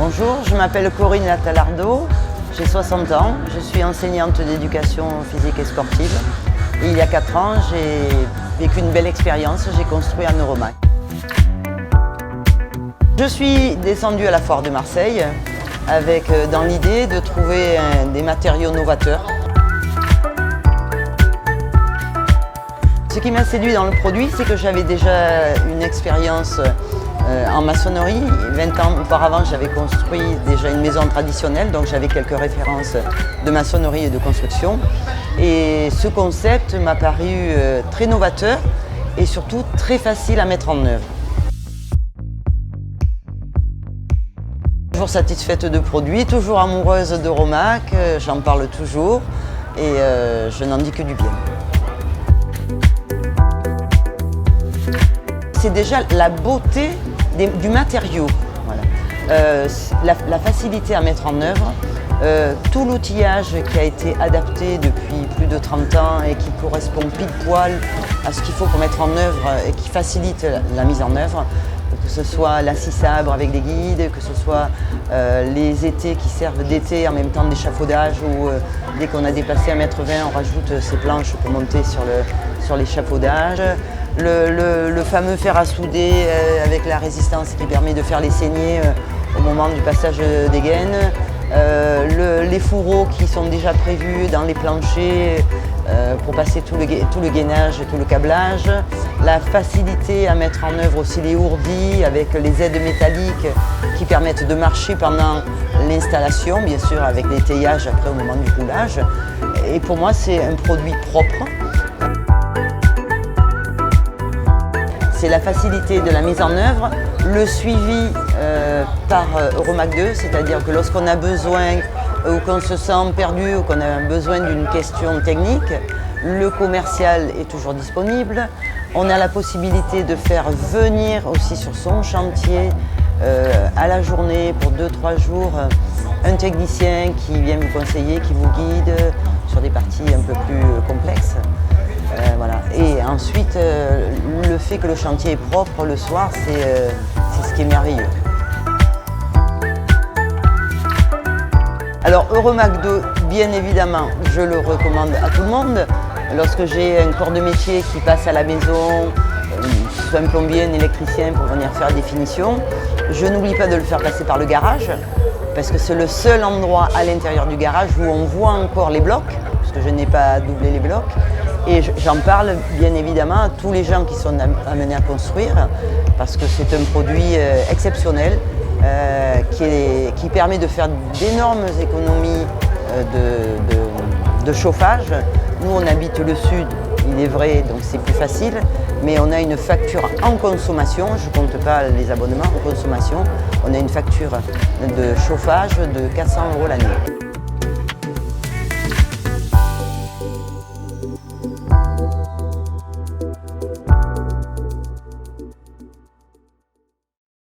Bonjour, je m'appelle Corinne Latalardo, j'ai 60 ans, je suis enseignante d'éducation physique et sportive. Et il y a 4 ans, j'ai vécu une belle expérience, j'ai construit un Euromac. Je suis descendue à la foire de Marseille avec dans l'idée de trouver des matériaux novateurs. Ce qui m'a séduit dans le produit, c'est que j'avais déjà une expérience en maçonnerie. 20 ans auparavant, j'avais construit déjà une maison traditionnelle, donc j'avais quelques références de maçonnerie et de construction. Et ce concept m'a paru très novateur et surtout très facile à mettre en œuvre. Toujours satisfaite de produits, toujours amoureuse d'Euromac, j'en parle toujours et je n'en dis que du bien. C'est déjà la beauté du matériau, voilà. La facilité à mettre en œuvre, tout l'outillage qui a été adapté depuis plus de 30 ans et qui correspond pile poil à ce qu'il faut pour mettre en œuvre et qui facilite la mise en œuvre, que ce soit la scie sabre avec des guides, que ce soit les étais qui servent d'été en même temps d'échafaudage ou dès qu'on a dépassé 1,20 m, on rajoute ces planches pour monter sur l'échafaudage. Le fameux fer à souder avec la résistance qui permet de faire les saignées au moment du passage des gaines. Les fourreaux qui sont déjà prévus dans les planchers pour passer tout le gainage et tout le câblage. La facilité à mettre en œuvre aussi les ourdis avec les aides métalliques qui permettent de marcher pendant l'installation, bien sûr avec l'étayage après au moment du coulage. Et pour moi, c'est un produit propre. C'est la facilité de la mise en œuvre, le suivi par Euromac 2, c'est-à-dire que lorsqu'on a besoin ou qu'on se sent perdu ou qu'on a besoin d'une question technique, le commercial est toujours disponible. On a la possibilité de faire venir aussi sur son chantier à la journée pour 2-3 jours un technicien qui vient vous conseiller, qui vous guide sur des parties un peu plus complexes. Voilà. Et ensuite, le fait que le chantier est propre le soir, c'est ce qui est merveilleux. Alors Euromac 2, bien évidemment, je le recommande à tout le monde. Lorsque j'ai un corps de métier qui passe à la maison, que ce soit un plombier, un électricien pour venir faire des finitions, je n'oublie pas de le faire passer par le garage, parce que c'est le seul endroit à l'intérieur du garage où on voit encore les blocs, parce que je n'ai pas doublé les blocs. Et j'en parle bien évidemment à tous les gens qui sont amenés à construire, parce que c'est un produit exceptionnel qui permet de faire d'énormes économies de chauffage. Nous, on habite le sud, il est vrai, donc c'est plus facile, mais on a une facture en consommation, je ne compte pas les abonnements en consommation, on a une facture de chauffage de 400 € l'année.